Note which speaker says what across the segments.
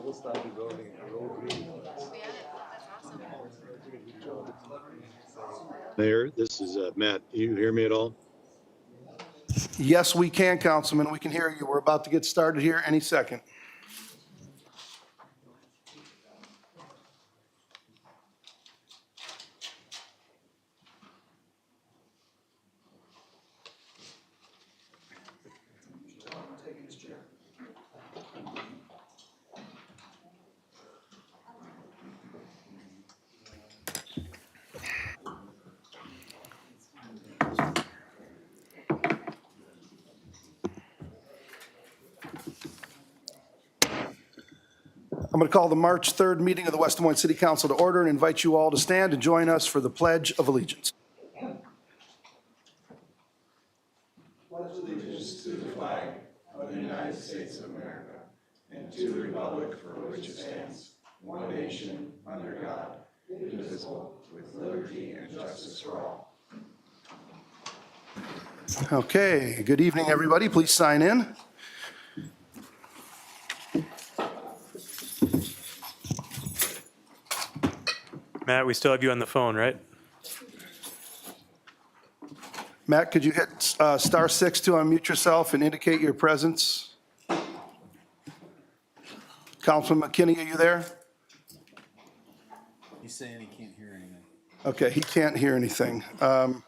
Speaker 1: will start the road grading.
Speaker 2: Mayor, this is Matt. You hear me at all?
Speaker 3: Yes, we can, Councilman. We can hear you. We're about to get started here any second. I'm going to call the March 3rd meeting of the West Des Moines City Council to order and invite you all to stand and join us for the Pledge of Allegiance. Okay, good evening, everybody. Please sign in.
Speaker 4: Matt, we still have you on the phone, right?
Speaker 3: Matt, could you hit *6 to unmute yourself and indicate your presence? Councilman McKinney, are you there?
Speaker 1: He's saying he can't hear anything.
Speaker 3: Okay, he can't hear anything.
Speaker 4: All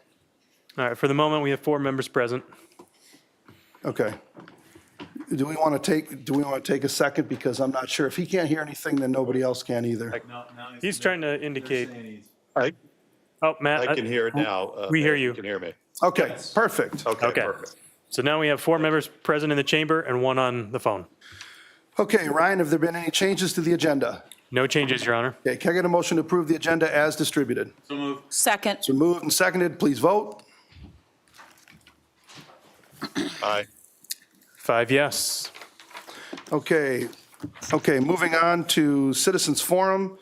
Speaker 4: right, for the moment, we have 4 members present.
Speaker 3: Okay. Do we want to take a second? Because I'm not sure. If he can't hear anything, then nobody else can either.
Speaker 1: No,
Speaker 4: He's trying to indicate.
Speaker 2: I
Speaker 4: Oh, Matt,
Speaker 2: can hear it now.
Speaker 4: we hear
Speaker 2: Mayor,
Speaker 4: you.
Speaker 2: You can hear me.
Speaker 3: Okay, perfect.
Speaker 2: Okay,
Speaker 4: Okay.
Speaker 2: perfect.
Speaker 4: So now we have 4 members present in the chamber and 1 on the phone.
Speaker 3: Okay, Ryan, have there been any changes to the agenda?
Speaker 4: No changes, Your Honor.
Speaker 3: Okay, can I get a motion to approve the agenda as distributed?
Speaker 5: Second.
Speaker 3: So moved and seconded, please vote.
Speaker 2: Aye.
Speaker 4: 5 yes.
Speaker 3: Okay, moving on to Citizens Forum.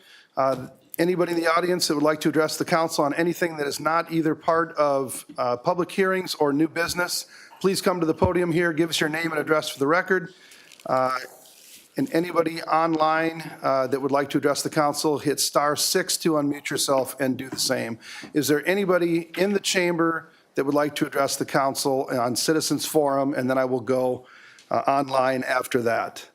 Speaker 3: Anybody in the audience that would like to address the council on anything that is not either part of public hearings or new business, please come to the podium here, give us your name and address for the record. And anybody online that would like to address the council, hit *6 to unmute yourself and do the same. Is there anybody in the chamber that would like to address the council on Citizens Forum? And then I will go online after that.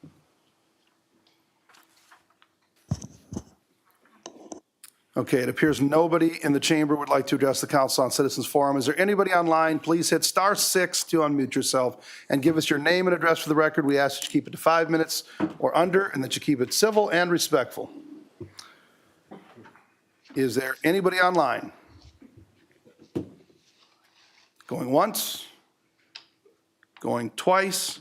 Speaker 3: Okay, it appears nobody in the chamber would like to address the council on Citizens Forum. Is there anybody online? Please hit *6 to unmute yourself and give us your name and address for the record. We ask that you keep it to 5 minutes or under and that you keep it civil and respectful. Is there anybody online? Going once? Going twice?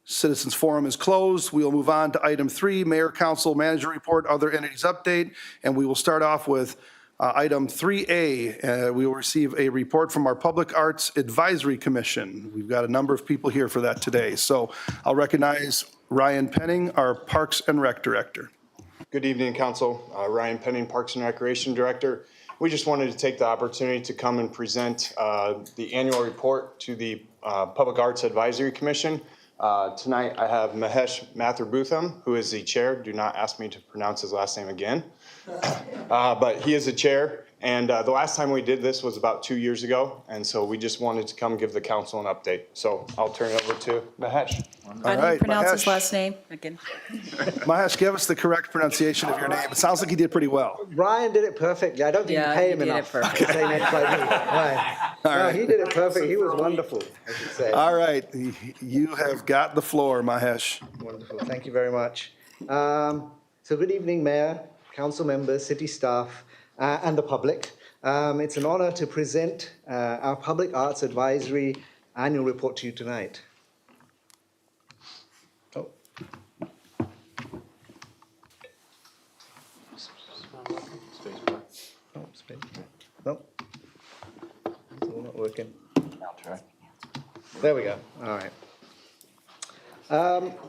Speaker 3: Citizens Forum is closed. We will move on to item 3, Mayor, Council, Manager Report, Other Entities Update. And we will start off with item 3A. We will receive a report from our Public Arts Advisory Commission. We've got a number of people here for that today. So I'll recognize Ryan Penning, our Parks and Rec Director.
Speaker 6: Good evening, Council. Ryan Penning, Parks and Recreation Director. We just wanted to take the opportunity to come and present the annual report to the Public Arts Advisory Commission. Tonight I have Mahesh Mathurbootham, who is the chair. Do not ask me to pronounce his last name again. But he is the chair. And the last time we did this was about 2 years ago. And so we just wanted to come give the council an update. So I'll turn it over to Mahesh.
Speaker 5: How do you pronounce his last name? Again.
Speaker 3: Mahesh, give us the correct pronunciation of your name. It sounds like you did pretty well.
Speaker 7: Ryan did it perfectly. I don't think you pay him enough for saying it like me. Right. No, he did it perfect. He was wonderful, I should say.
Speaker 3: All right, you have got the floor, Mahesh.
Speaker 7: Wonderful. Thank you very much. So good evening, Mayor, council members, city staff, and the public. It's an honor to present our Public Arts Advisory annual report to you tonight. Oh. Oh, space. No. It's all not working.
Speaker 1: I'll try.
Speaker 7: There we go. All right.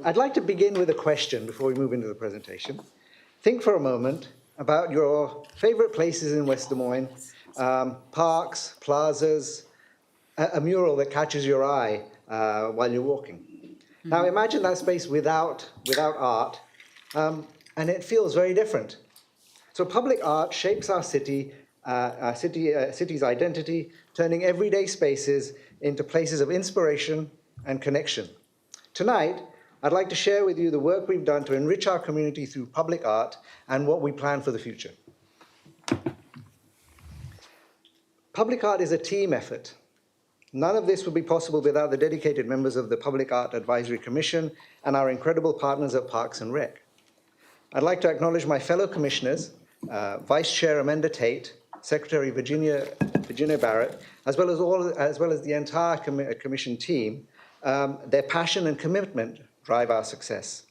Speaker 7: I'd like to begin with a question before we move into the presentation. Think for a moment about your favorite places in West Des Moines, parks, plazas, a mural that catches your eye while you're walking. Now imagine that space without art, and it feels very different. So public art shapes our city's identity, turning everyday spaces into places of inspiration and connection. Tonight, I'd like to share with you the work we've done to enrich our community through public art and what we plan for the future. Public art is a team effort. None of this would be possible without the dedicated members of the Public Art Advisory Commission and our incredible partners at Parks and Rec. I'd like to acknowledge my fellow commissioners, Vice Chair Amanda Tate, Secretary Virginia Barrett, as well as the entire commission team. Their passion and commitment drive our success.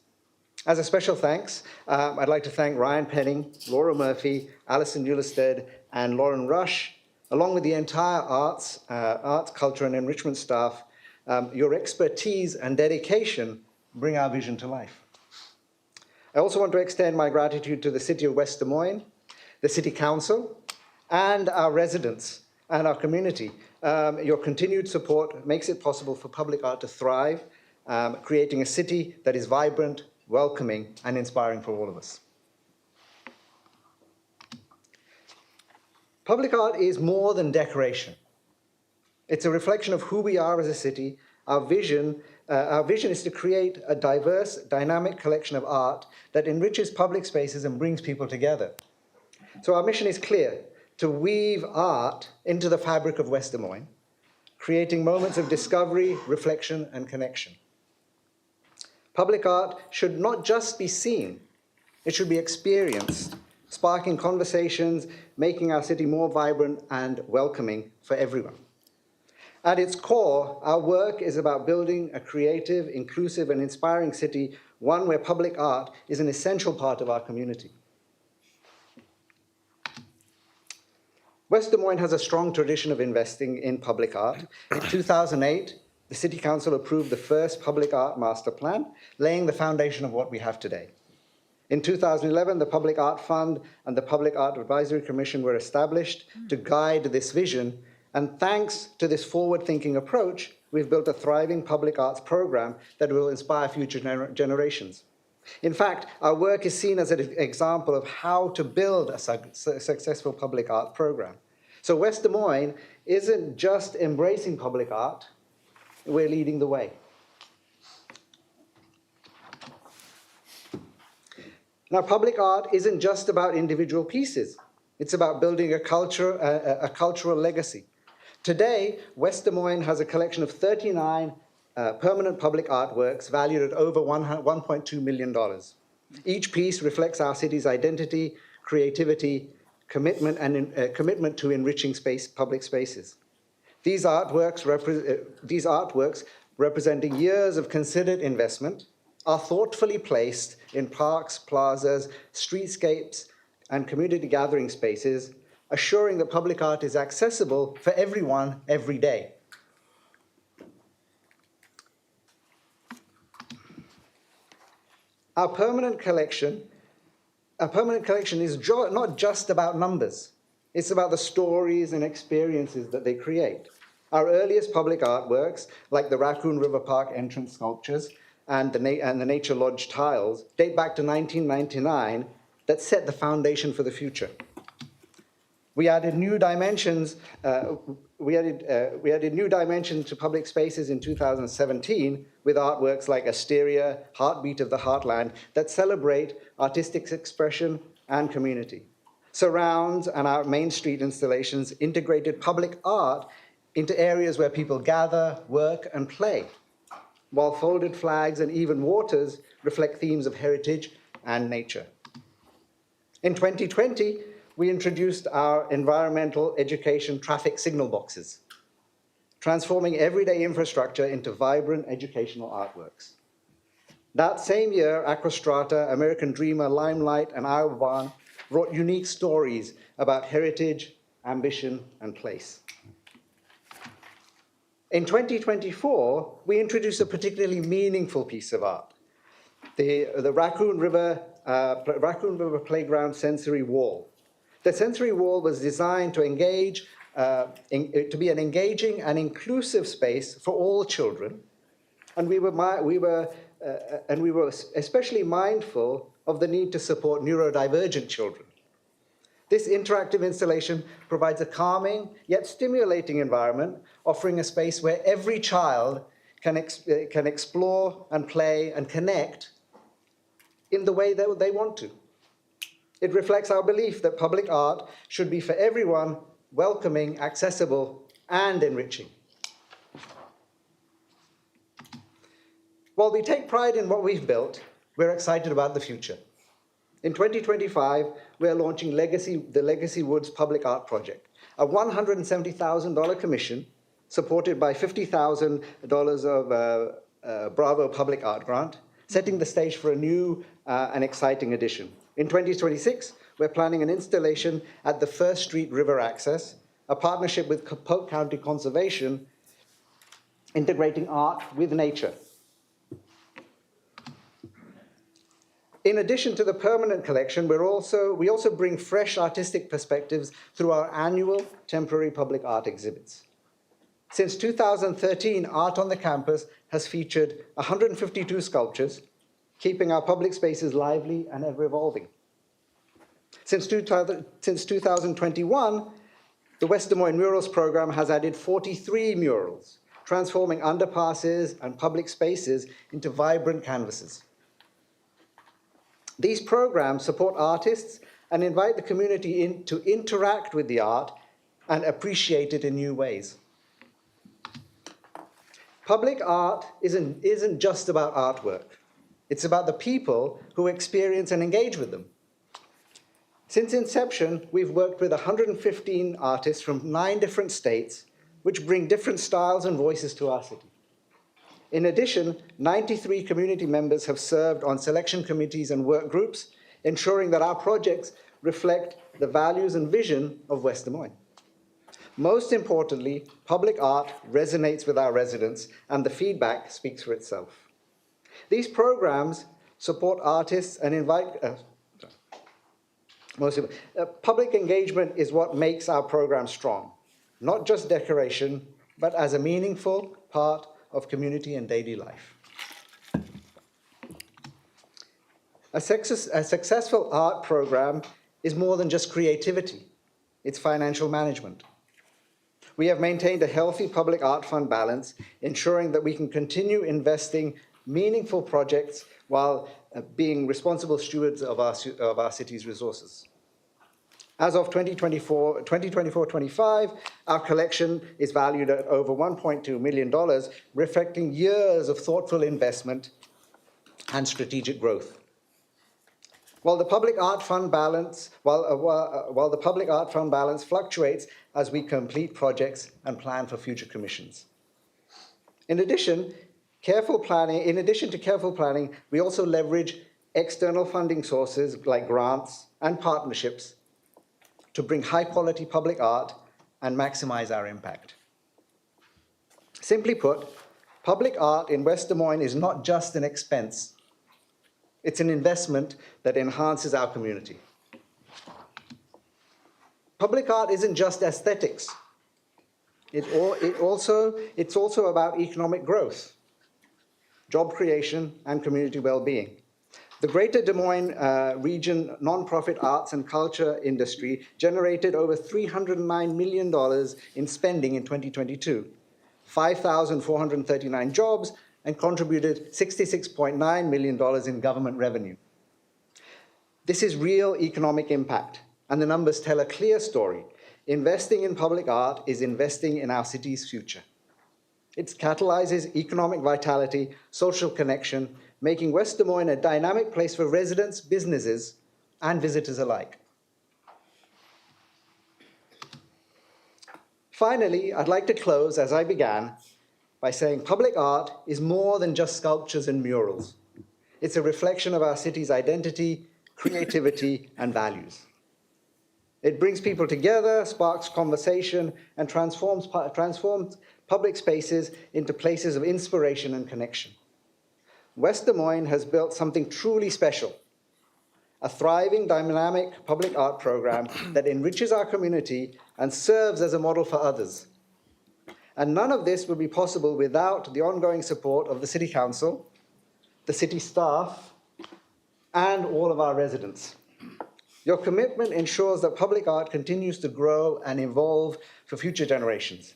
Speaker 7: As a special thanks, I'd like to thank Ryan Penning, Laura Murphy, Alison Ulested, and Lauren Rush, along with the entire arts, culture, and enrichment staff. Your expertise and dedication bring our vision to life. I also want to extend my gratitude to the City of West Des Moines, the City Council, and our residents and our community. Your continued support makes it possible for public art to thrive, creating a city that is vibrant, welcoming, and inspiring for all of us. Public art is more than decoration. It's a reflection of who we are as a city. Our vision is to create a diverse, dynamic collection of art that enriches public spaces and brings people together. So our mission is clear: to weave art into the fabric of West Des Moines, creating moments of discovery, reflection, and connection. Public art should not just be seen, it should be experienced, sparking conversations, making our city more vibrant and welcoming for everyone. At its core, our work is about building a creative, inclusive, and inspiring city, one where public art is an essential part of our community. West Des Moines has a strong tradition of investing in public art. In 2008, the City Council approved the first public art master plan, laying the foundation of what we have today. In 2011, the Public Art Fund and the Public Art Advisory Commission were established to guide this vision, and thanks to this forward-thinking approach, we've built a thriving public arts program that will inspire future generations. In fact, our work is seen as an example of how to build a successful public art program. So West Des Moines isn't just embracing public art, we're leading the way. Now, public art isn't just about individual pieces. It's about building a cultural legacy. Today, West Des Moines has a collection of 39 permanent public artworks valued at over $1.2 million. Each piece reflects our city's identity, creativity, commitment to enriching public spaces. These artworks, representing years of considered investment, are thoughtfully placed in parks, plazas, streetscapes, and community gathering spaces, assuring that public art is accessible for everyone every day. Our permanent collection is not just about numbers. It's about the stories and experiences that they create. Our earliest public artworks, like the Raccoon River Park entrance sculptures and the Nature Lodge tiles, date back to 1999 that set the foundation for the future. We added new dimensions. We added new dimensions to public spaces in 2017 with artworks like Asteria, Heartbeat of the Heartland, that celebrate artistic expression and community. Surrounds and our Main Street installations integrated public art into areas where people gather, work, and play, while folded flags and even waters reflect themes of heritage and nature. In 2020, we introduced our environmental education traffic signal boxes, transforming everyday infrastructure into vibrant educational artworks. That same year, Aquastrata, American Dreamer, Limelight, and Iowa Barn wrote unique stories about heritage, ambition, and place. In 2024, we introduced a particularly meaningful piece of art, the Raccoon River Playground Sensory Wall. The sensory wall was designed to be an engaging and inclusive space for all children, and we were and we were especially mindful of the need to support neurodivergent children. This interactive installation provides a calming yet stimulating environment, offering a space where every child can explore and play and connect in the way that they want to. It reflects our belief that public art should be for everyone, welcoming, accessible, and enriching. While we take pride in what we've built, we're excited about the future. In 2025, we're launching the Legacy Woods Public Art Project, a $170,000 commission supported by $50,000 of Bravo Public Art Grant, setting the stage for a new and exciting addition. In 2026, we're planning an installation at the First Street River Access, a partnership with Polk County Conservation, integrating art with nature. In addition to the permanent collection, we also bring fresh artistic perspectives through our annual temporary public art exhibits. Since 2013, Art on the Campus has featured 152 sculptures, keeping our public spaces lively and ever-evolving. Since 2021, the West Des Moines Murals program has added 43 murals, transforming underpasses and public spaces into vibrant canvases. These programs support artists and invite the community to interact with the art and appreciate it in new ways. Public art isn't just about artwork. It's about the people who experience and engage with them. Since inception, we've worked with 115 artists from 9 different states, which bring different styles and voices to our city. In addition, 93 community members have served on selection committees and work groups, ensuring that our projects reflect the values and vision of West Des Moines. Most importantly, public art resonates with our residents, and the feedback speaks for itself. These programs support artists and invite... public engagement is what makes our program strong, not just decoration, but as a meaningful part of community and daily life. A successful art program is more than just creativity, it's financial management. We have maintained a healthy public art fund balance, ensuring that we can continue investing meaningful projects while being responsible stewards of our city's resources. As of 2024-25, our collection is valued at over $1.2 million, reflecting years of thoughtful investment and strategic growth. While the public art fund balance, fluctuates as we complete projects and plan for future commissions. In addition to careful planning, we also leverage external funding sources like grants and partnerships to bring high-quality public art and maximize our impact. Simply put, public art in West Des Moines is not just an expense. It's an investment that enhances our community. Public art isn't just aesthetics. It's also about economic growth, job creation, and community well-being. The Greater Des Moines region nonprofit arts and culture industry generated over $309 million in spending in 2022, 5,439 jobs, and contributed $66.9 million in government revenue. This is real economic impact, and the numbers tell a clear story. Investing in public art is investing in our city's future. It catalyzes economic vitality, social connection, making West Des Moines a dynamic place for residents, businesses, and visitors alike. Finally, I'd like to close, as I began, by saying public art is more than just sculptures and murals. It's a reflection of our city's identity, creativity, and values. It brings people together, sparks conversation, and transforms public spaces into places of inspiration and connection. West Des Moines has built something truly special, a thriving, dynamic public art program that enriches our community and serves as a model for others. And none of this would be possible without the ongoing support of the City Council, the city staff, and all of our residents. Your commitment ensures that public art continues to grow and evolve for future generations.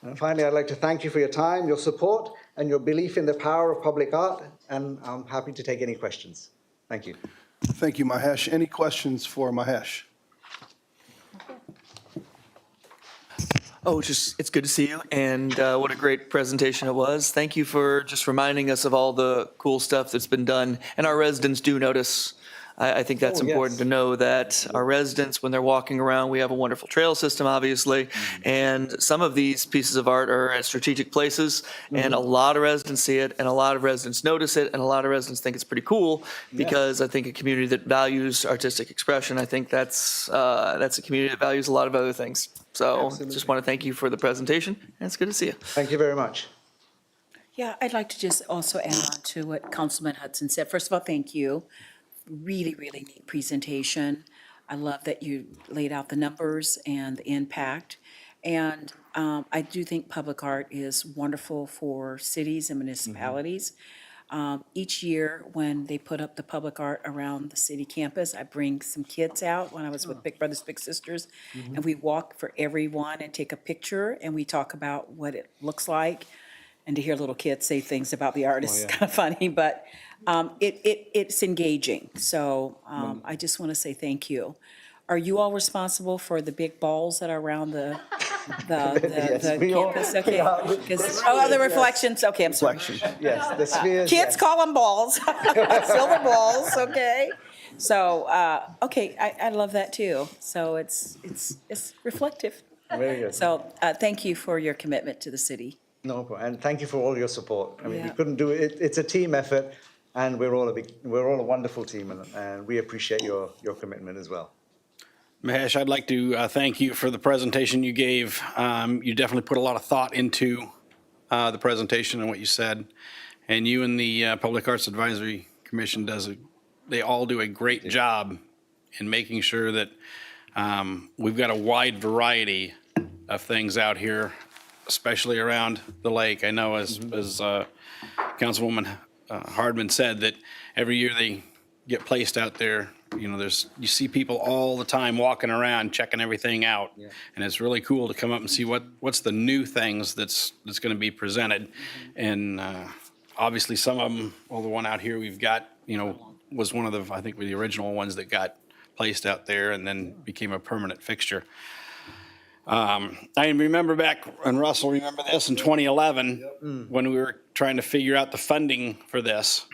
Speaker 7: And finally, I'd like to thank you for your time, your support, and your belief in the power of public art, and I'm happy to take any questions. Thank you.
Speaker 3: Thank you, Mahesh. Any questions for Mahesh?
Speaker 8: Oh, it's good to see you, and what a great presentation it was. Thank you for just reminding us of all the cool stuff that's been done, and our residents do notice. I think that's important to know that our residents, when they're walking around, we have a wonderful trail system, obviously, and some of these pieces of art are at strategic places, and a lot of residents see it, and a lot of residents notice it, and a lot of residents think it's pretty cool, because I think a community that values artistic expression, I think that's a community that values a lot of other things. So just want to thank you for the presentation, and it's good to see you.
Speaker 7: Thank you very much.
Speaker 5: Yeah, I'd like to just also add on to what Councilman Hudson said. First of all, thank you. Really, really neat presentation. I love that you laid out the numbers and the impact. And I do think public art is wonderful for cities and municipalities. Each year, when they put up the public art around the city campus, I bring some kids out when I was with Big Brothers Big Sisters, and we walk for everyone and take a picture, and we talk about what it looks like. And to hear little kids say things about the art is kind of funny, but it's engaging. So I just want to say thank you. Are you all responsible for the big balls that are around the
Speaker 7: we all-
Speaker 5: campus? Okay. Oh, the reflections. Okay, I'm sorry.
Speaker 7: Yes, the spheres.
Speaker 5: Kids
Speaker 7: yes.
Speaker 5: call them balls, silver balls. Okay. So okay, I love that too. So it's reflective.
Speaker 7: Very good.
Speaker 5: So thank you for your commitment to the city.
Speaker 7: No problem. And thank you for all your support. I mean, we
Speaker 5: Yeah.
Speaker 7: couldn't do it. It's a team effort, and we're all a wonderful team, and we appreciate your commitment as well.
Speaker 9: Mahesh, I'd like to thank you for the presentation you gave. You definitely put a lot of thought into the presentation and what you said. And you and the Public Arts Advisory Commission they all do a great job in making sure that we've got a wide variety of things out here, especially around the lake. I know as Councilwoman Hardman said, that every year they get placed out there, you know, you see people all the time walking around, checking everything out. Yeah. And it's really cool to come up and see what's the new things that's going to be presented. And obviously some of them, well, the one out here we've got, you know, was one of I think the original ones that got placed out there and then became a permanent fixture. I remember back, and Russell, remember this, in 2011, when we were trying to figure out the funding for this,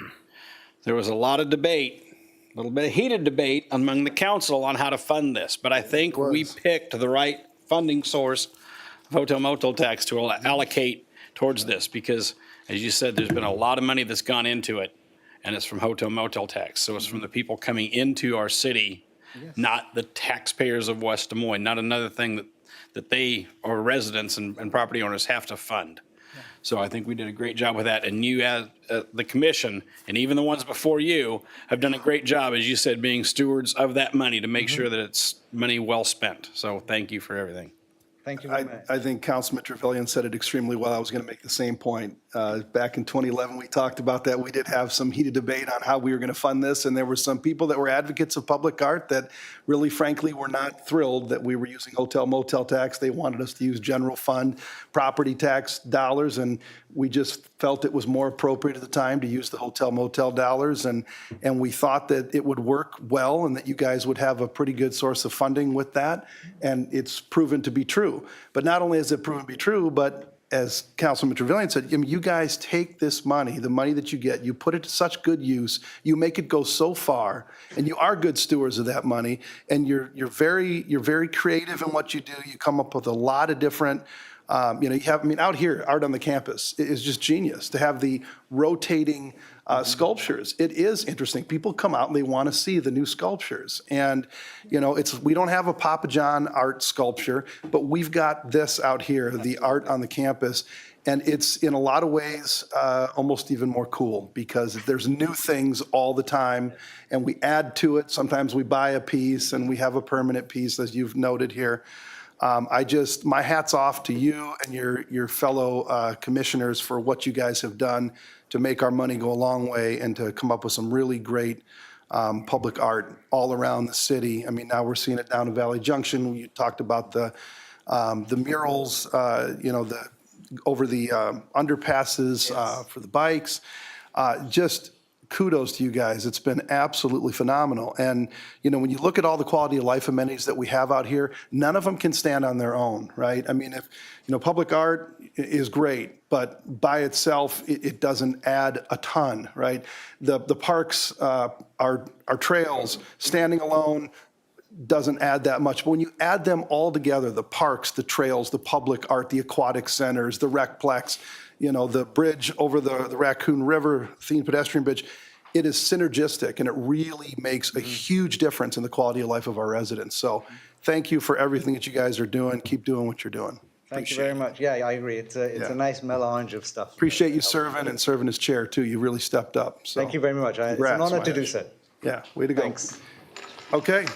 Speaker 9: there was a lot of debate, a little bit of heated debate among the council on how to fund this. But I think we picked the right funding source of hotel motel tax to allocate towards this, because as you said, there's been a lot of money that's gone into it, and it's from hotel motel tax. So it's from the people coming into our city, not the taxpayers of West Des Moines, not another thing that they, or residents and property owners, have to fund. So I think we did a great job with that. And you, as the commission, and even the ones before you, have done a great job, as you said, being stewards of that money to make sure that it's money well spent. So thank you for everything.
Speaker 7: Thank you very much.
Speaker 3: I think Councilman Trevelyan said it extremely well. I was going to make the same point. Back in 2011, we talked about that. We did have some heated debate on how we were going to fund this, and there were some people that were advocates of public art that really, frankly, were not thrilled that we were using hotel motel tax. They wanted us to use general fund property tax dollars, and we just felt it was more appropriate at the time to use the hotel motel dollars, and we thought that it would work well and that you guys would have a pretty good source of funding with that, and it's proven to be true. But not only has it proven to be true, but as Councilman Trevelyan said, I mean, you guys take this money, the money that you get, you put it to such good use, you make it go so far, and you are good stewards of that money, and you're very creative in what you do. You come up with a lot of different, you know, you have, I mean, out here, art on the campus is just genius to have the rotating sculptures. It is interesting. People come out and they want to see the new sculptures. And, you know, we don't have a Papa John art sculpture, but we've got this out here, the art on the campus. And it's in a lot of ways almost even more cool because there's new things all the time and we add to it. Sometimes we buy a piece and we have a permanent piece, as you've noted here. My hat's off to you and your fellow commissioners for what you guys have done to make our money go a long way and to come up with some really great public art all around the city. I mean, now we're seeing it down in Valley Junction. You talked about the murals, over the underpasses for the bikes. Just kudos to you guys. It's been absolutely phenomenal. And, when you look at all the quality of life amenities that we have out here, none of them can stand on their own, right? I mean, if, public art is great, but by itself, it doesn't add a ton, right? The parks, our trails, standing alone, doesn't add that much. But when you add them all together, the parks, the trails, the public art, the aquatic centers, the recplex, the bridge over the Raccoon River, Thien pedestrian bridge, it is synergistic and it really makes a huge difference in the quality of life of our residents. So thank you for everything that you guys are doing. Keep doing what you're doing.
Speaker 7: Thank you very much. Yeah, I agree. It's a nice melange of stuff.
Speaker 3: Appreciate you serving as chair too. You really stepped up. So
Speaker 7: Thank you very much. It's
Speaker 3: congrats,
Speaker 7: an honor to
Speaker 3: Mahesh.
Speaker 7: do so.
Speaker 3: Yeah, way to go.
Speaker 7: Thanks.
Speaker 3: Okay.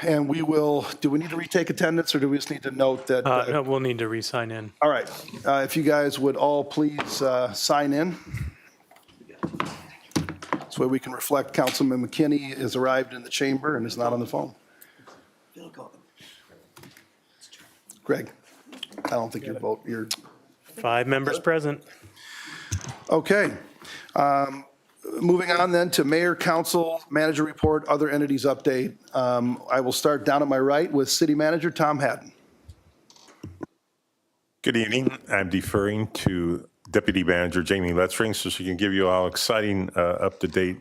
Speaker 3: And do we need to retake attendance or do we just need to note that?
Speaker 4: No, we'll need to re-sign in.
Speaker 3: All right. If you guys would all please sign in. This way we can reflect Councilman McKinney has arrived in the chamber and is not on the phone. Greg, I don't think you're
Speaker 4: 5 members present.
Speaker 3: okay. Moving on then to mayor, council, manager report, other entities update. I will start down at my right with city manager Tom Haddon.
Speaker 10: Good evening. I'm deferring to Deputy Manager Jamie Letzring so she can give you all exciting, up-to-date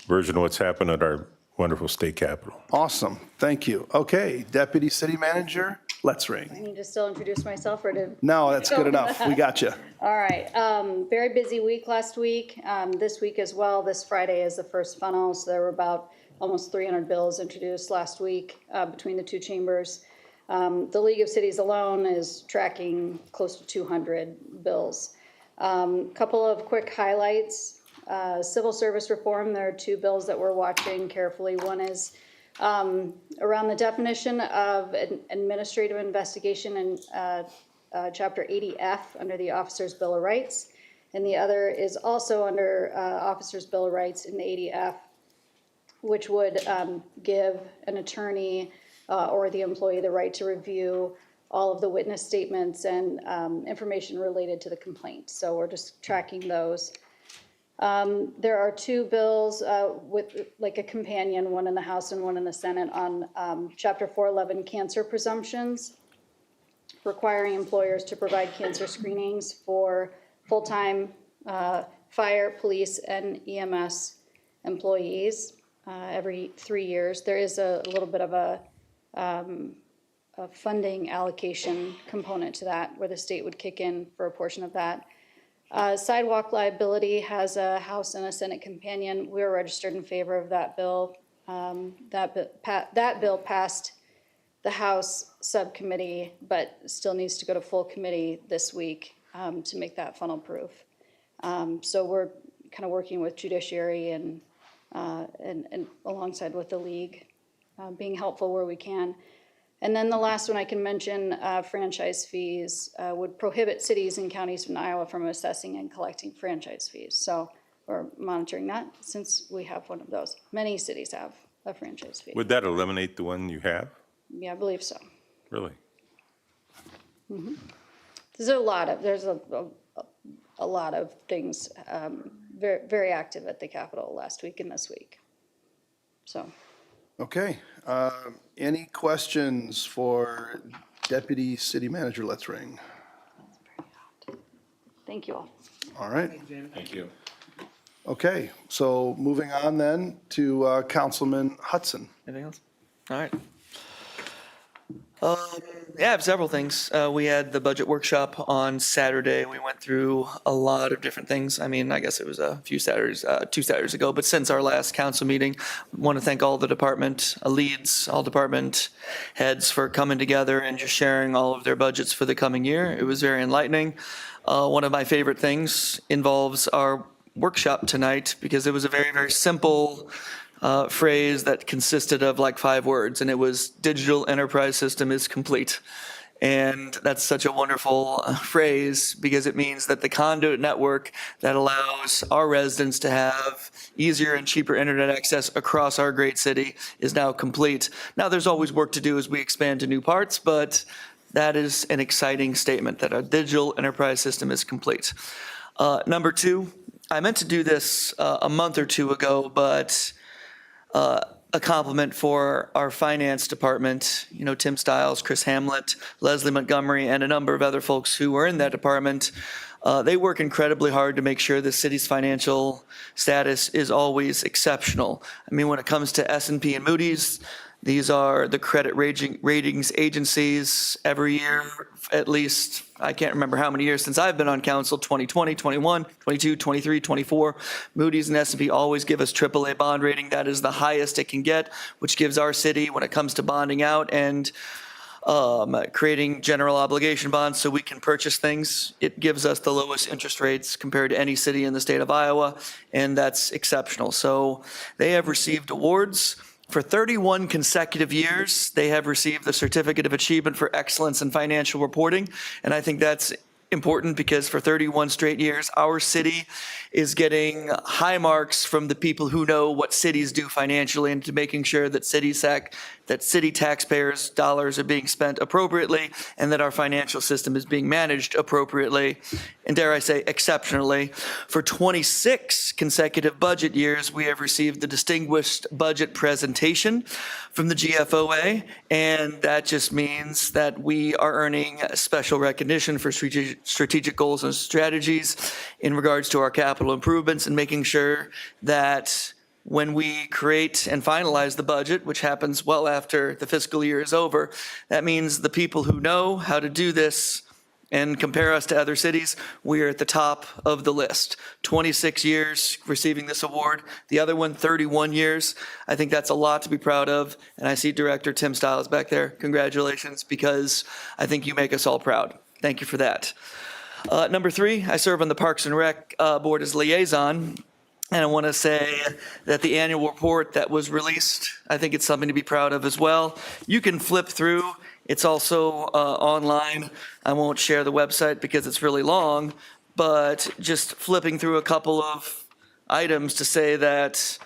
Speaker 10: version of what's happened at our wonderful state capitol.
Speaker 3: Awesome. Thank you. Okay, Deputy City Manager Letzring.
Speaker 11: I need to still introduce myself or to?
Speaker 3: No, that's good enough. We got you.
Speaker 11: All right. Very busy week last week. This week as well. This Friday is the first funnel. So there were about almost 300 bills introduced last week between the two chambers. The League of Cities alone is tracking close to 200 bills. Couple of quick highlights. Civil service reform, there are 2 bills that we're watching carefully. One is around the definition of an administrative investigation in Chapter 80F under the Officers' Bill of Rights. And the other is also under Officers' Bill of Rights in the 80F, which would give an attorney or the employee the right to review all of the witness statements and information related to the complaint. So we're just tracking those. There are 2 bills with like a companion, one in the House and one in the Senate on Chapter 411 cancer presumptions, requiring employers to provide cancer screenings for full-time fire, police, and EMS employees every 3 years. There is a little bit of a funding allocation component to that where the state would kick in for a portion of that. Sidewalk liability has a House and a Senate companion. We were registered in favor of that bill. That bill passed the House subcommittee, but still needs to go to full committee this week to make that funnel proof. So we're kind of working with judiciary and alongside with the league, being helpful where we can. And then the last one I can mention, franchise fees would prohibit cities and counties in Iowa from assessing and collecting franchise fees. So we're monitoring that since we have one of those. Many cities have a franchise fee.
Speaker 10: Would that eliminate the one you have?
Speaker 11: Yeah, I believe so.
Speaker 10: Really?
Speaker 11: There's a lot of things very, very active at the Capitol last week and this week. So.
Speaker 3: Okay. Any questions for Deputy City Manager Letzring?
Speaker 11: Thank you all.
Speaker 3: All right.
Speaker 10: Thank you.
Speaker 3: Okay. So moving on then to Councilman Hudson.
Speaker 8: Anything else? All right. Yeah, I have several things. We had the budget workshop on Saturday. We went through a lot of different things. I mean, I guess it was a few Saturdays, 2 Saturdays ago, but since our last council meeting, I want to thank all the department leads, all department heads for coming together and just sharing all of their budgets for the coming year. It was very enlightening. One of my favorite things involves our workshop tonight because it was a very, very simple phrase that consisted of like 5 words, and it was digital enterprise system is complete. And that's such a wonderful phrase because it means that the conduit network that allows our residents to have easier and cheaper internet access across our great city is now complete. Now, there's always work to do as we expand to new parts, but that is an exciting statement that our digital enterprise system is complete. Number two, I meant to do this a month or two ago, but a compliment for our finance department, Tim Stiles, Chris Hamlet, Leslie Montgomery, and a number of other folks who are in that department. They work incredibly hard to make sure the city's financial status is always exceptional. I mean, when it comes to S&P and Moody's, these are the credit ratings agencies every year, at least, I can't remember how many years since I've been on council, 2020, 21, 22, 23, 24. Moody's and S&P always give us AAA bond rating. That is the highest it can get, which gives our city, when it comes to bonding out and creating general obligation bonds so we can purchase things, it gives us the lowest interest rates compared to any city in the state of Iowa, and that's exceptional. So they have received awards. For 31 consecutive years, they have received the Certificate of Achievement for Excellence in Financial Reporting, and I think that's important because for 31 straight years, our city is getting high marks from the people who know what cities do financially and to making sure that city taxpayers' dollars are being spent appropriately and that our financial system is being managed appropriately, and dare I say, exceptionally. For 26 consecutive budget years, we have received the Distinguished Budget Presentation from the GFOA, and that just means that we are earning special recognition for strategic goals and strategies in regards to our capital improvements and making sure that when we create and finalize the budget, which happens well after the fiscal year is over, that means the people who know how to do this and compare us to other cities, we are at the top of the list. 26 years receiving this award, the other one 31 years. I think that's a lot to be proud of, and I see Director Tim Stiles back there. Congratulations, because I think you make us all proud. Thank you for that. Number three, I serve on the Parks and Rec Board as liaison. And I want to say that the annual report that was released, I think it's something to be proud of as well. You can flip through. It's also online. I won't share the website because it's really long, but just flipping through a couple of items to say that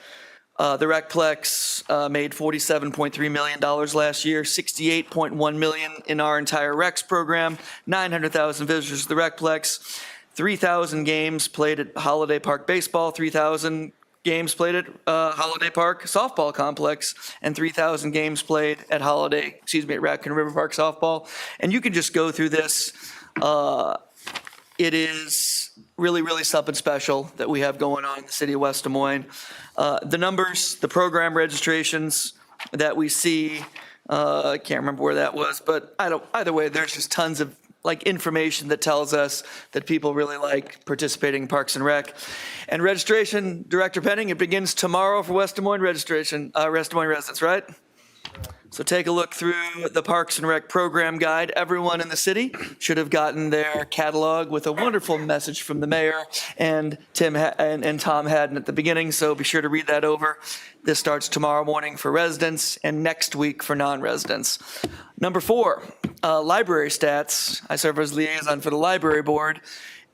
Speaker 8: the Recplex made $47.3 million last year, $68.1 million in our entire Recs program, 900,000 visitors to the Recplex. 3,000 games played at Holiday Park Baseball, 3,000 games played at Holiday Park Softball Complex, and 3,000 games played at Raccoon River Park Softball. And you can just go through this. It is really, really something special that we have going on in the city of West Des Moines. The numbers, the program registrations that we see, I can't remember where that was, but either way, there's just tons of information that tells us that people really like participating in Parks and Rec. And registration, Director Penning, it begins tomorrow for West Des Moines registration, West Des Moines residents, right? So take a look through the Parks and Rec program guide. Everyone in the city should have gotten their catalog with a wonderful message from the mayor and Tom Hadden at the beginning, so be sure to read that over. This starts tomorrow morning for residents and next week for non-residents. Number four, library stats. I serve as liaison for the library board.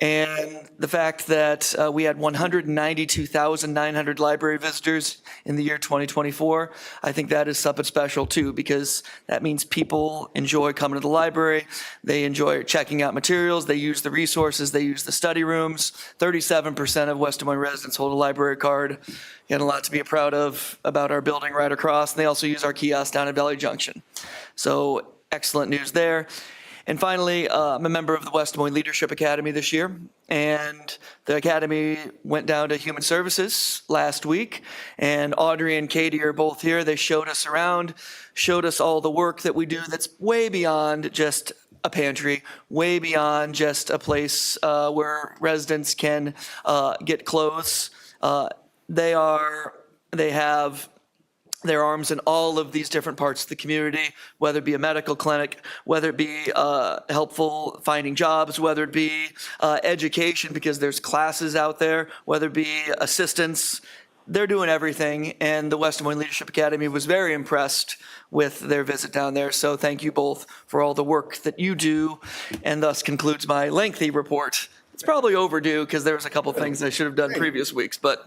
Speaker 8: And the fact that we had 192,900 library visitors in the year 2024, I think that is something special too, because that means people enjoy coming to the library. They enjoy checking out materials. They use the resources. They use the study rooms. 37% of West Des Moines residents hold a library card. Got a lot to be proud of about our building right across. And they also use our kiosk down at Valley Junction. So excellent news there. And finally, I'm a member of the West Des Moines Leadership Academy this year, and the academy went down to Human Services last week, and Audrey and Katie are both here. They showed us around, showed us all the work that we do that's way beyond just a pantry, way beyond just a place where residents can get clothes. They have their arms in all of these different parts of the community, whether it be a medical clinic, whether it be helpful finding jobs, whether it be education because there's classes out there, whether it be assistance. they're doing everything, and the West Des Moines Leadership Academy was very impressed with their visit down there. So thank you both for all the work that you do, and thus concludes my lengthy report. It's probably overdue because there was a couple things I should have done previous weeks, but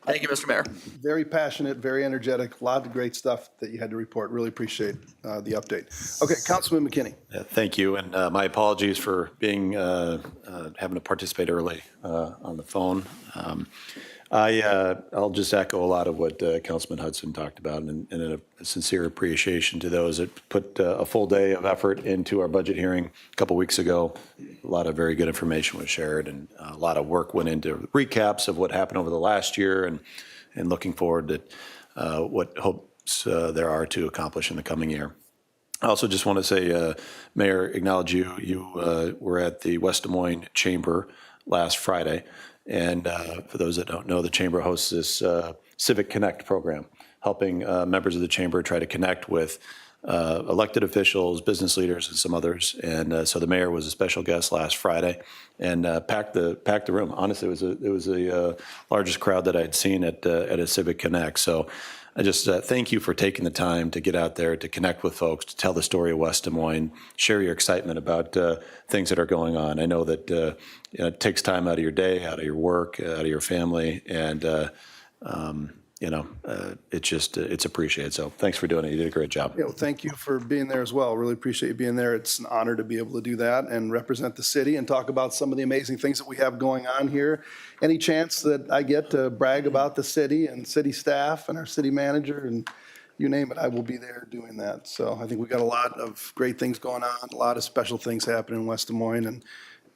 Speaker 8: thank you, Mr. Mayor.
Speaker 3: Very passionate, very energetic, a lot of great stuff that you had to report. Really appreciate the update. Okay, Councilman McKinney.
Speaker 12: Thank you, and my apologies for being having to participate early on the phone. I'll just echo a lot of what Councilman Hudson talked about, and a sincere appreciation to those that put a full day of effort into our budget hearing a couple weeks ago. A lot of very good information was shared, and a lot of work went into recaps of what happened over the last year, and looking forward to what hopes there are to accomplish in the coming year. I also just want to say, Mayor, acknowledge you. You were at the West Des Moines Chamber last Friday. And for those that don't know, the Chamber hosts this Civic Connect program, helping members of the Chamber try to connect with elected officials, business leaders, and some others. And so the mayor was a special guest last Friday and packed the room. Honestly, it was the largest crowd that I'd seen at a Civic Connect. So I just thank you for taking the time to get out there, to connect with folks, to tell the story of West Des Moines, share your excitement about things that are going on. I know that it takes time out of your day, out of your work, out of your family, and it's appreciated. So thanks for doing it. You did a great job.
Speaker 3: Thank you for being there as well. Really appreciate you being there. It's an honor to be able to do that and represent the city and talk about some of the amazing things that we have going on here. Any chance that I get to brag about the city and city staff and our city manager and you name it, I will be there doing that. So I think we've got a lot of great things going on, a lot of special things happening in West Des Moines, and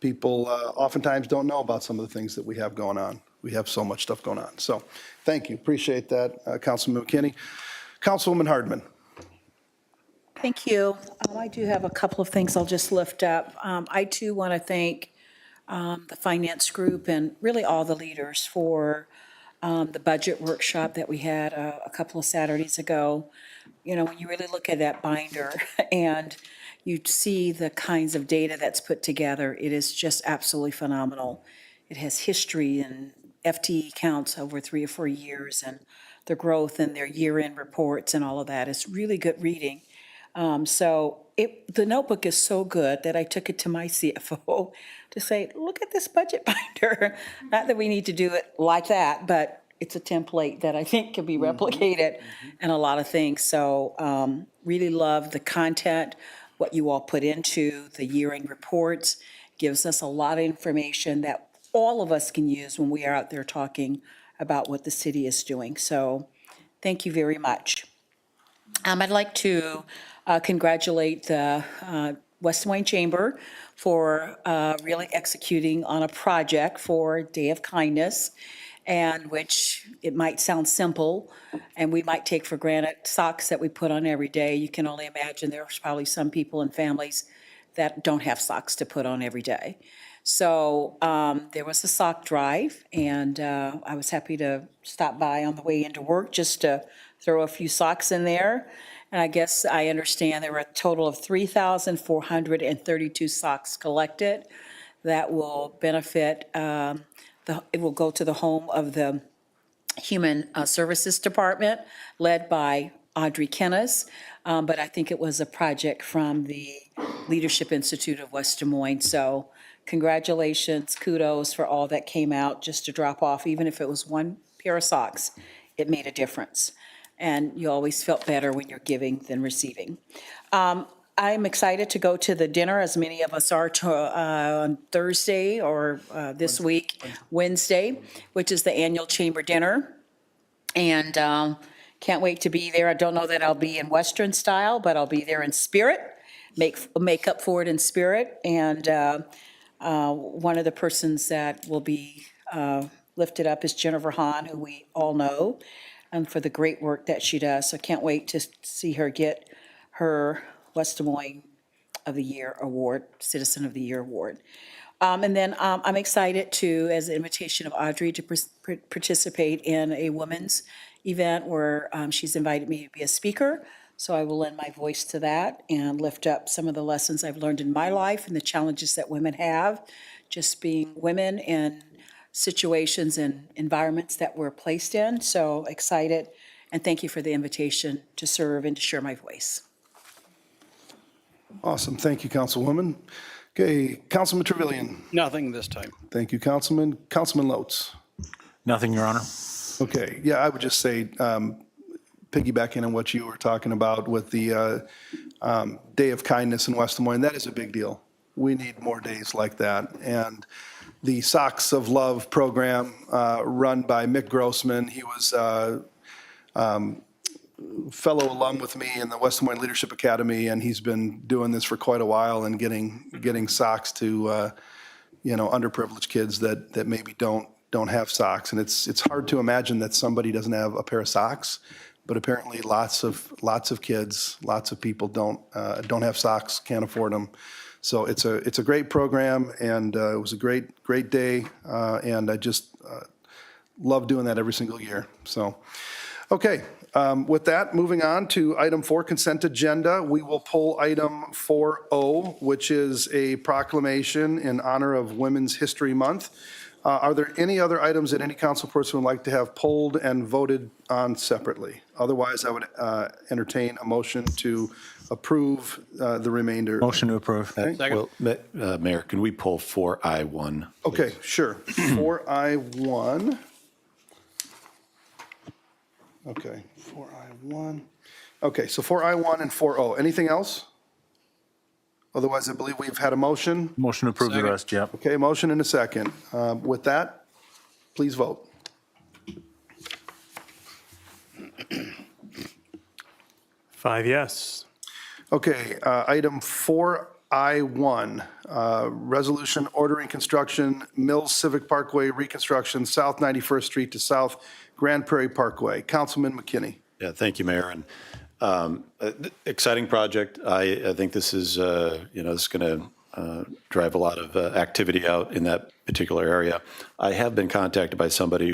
Speaker 3: people oftentimes don't know about some of the things that we have going on. We have so much stuff going on. So thank you. Appreciate that, Councilman McKinney. Councilwoman Hardman.
Speaker 5: Thank you. I do have a couple of things I'll just lift up. I too want to thank the finance group and really all the leaders for the budget workshop that we had a couple of Saturdays ago. You know, when you really look at that binder and you see the kinds of data that's put together, it is just absolutely phenomenal. It has history and FTE counts over 3 or 4 years and the growth and their year-end reports and all of that. It's really good reading. The notebook is so good that I took it to my CFO to say, look at this budget binder. Not that we need to do it like that, but it's a template that I think can be replicated and a lot of things. So really love the content, what you all put into the year-end reports. Gives us a lot of information that all of us can use when we are out there talking about what the city is doing. So thank you very much. I'd like to congratulate the West Des Moines Chamber for really executing on a project for Day of Kindness, and which it might sound simple and we might take for granted socks that we put on every day. You can only imagine there's probably some people and families that don't have socks to put on every day. So there was a sock drive, and I was happy to stop by on the way into work just to throw a few socks in there. And I guess I understand there were a total of 3,432 socks collected that will benefit, it will go to the home of the Human Services Department led by Audrey Kennis. But I think it was a project from the Leadership Institute of West Des Moines. So congratulations, kudos for all that came out just to drop off. Even if it was one pair of socks, it made a difference. And you always felt better when you're giving than receiving. I'm excited to go to the dinner, as many of us are, on Thursday or this week, Wednesday, which is the annual chamber dinner. And can't wait to be there. I don't know that I'll be in Western style, but I'll be there in spirit, make up for it in spirit. And one of the persons that will be lifted up is Jennifer Hahn, who we all know, for the great work that she does. So can't wait to see her get her West Des Moines of the Year Award, Citizen of the Year Award. And then I'm excited to, as an invitation of Audrey, to participate in a women's event where she's invited me to be a speaker. So I will lend my voice to that and lift up some of the lessons I've learned in my life and the challenges that women have, just being women in situations and environments that we're placed in. So excited, and thank you for the invitation to serve and to share my voice.
Speaker 3: Awesome. Thank you, Councilwoman. Okay, Councilman Trevilian.
Speaker 9: Nothing this time.
Speaker 3: Thank you, Councilman. Councilman Lotz.
Speaker 1: Nothing, Your Honor.
Speaker 3: Okay, yeah, I would just say, piggybacking on what you were talking about with the Day of Kindness in West Des Moines, that is a big deal. We need more days like that. And the Socks of Love program run by Mick Grossman, he was fellow alum with me in the West Des Moines Leadership Academy, and he's been doing this for quite a while and getting socks to underprivileged kids that maybe don't have socks. And it's hard to imagine that somebody doesn't have a pair of socks, but apparently lots of kids, lots of people don't have socks, can't afford them. So it's a great program, and it was a great day, and I just love doing that every single year. So, okay. With that, moving on to item 4, consent agenda, we will pull item 4O, which is a proclamation in honor of Women's History Month. Are there any other items that any council person would like to have pulled and voted on separately? Otherwise, I would entertain a motion to approve the remainder.
Speaker 1: Motion to approve.
Speaker 9: Second.
Speaker 12: Well, Mayor, can we pull 4I1?
Speaker 3: Okay, sure. 4I1. Okay, 4I1. Okay, so 4I1 and 4O. Anything else? Otherwise, I believe we've had a motion.
Speaker 1: Motion to approve the
Speaker 9: Second.
Speaker 1: rest, yep.
Speaker 3: Okay, motion and a second. With that, please vote.
Speaker 4: Five yes.
Speaker 3: Okay, item 4I1, resolution ordering construction, Mills Civic Parkway reconstruction, South 91st Street to South Grand Prairie Parkway. Councilman McKinney.
Speaker 12: Yeah, thank you, Mayor. And exciting project. I think this is, this is going to drive a lot of activity out in that particular area. I have been contacted by somebody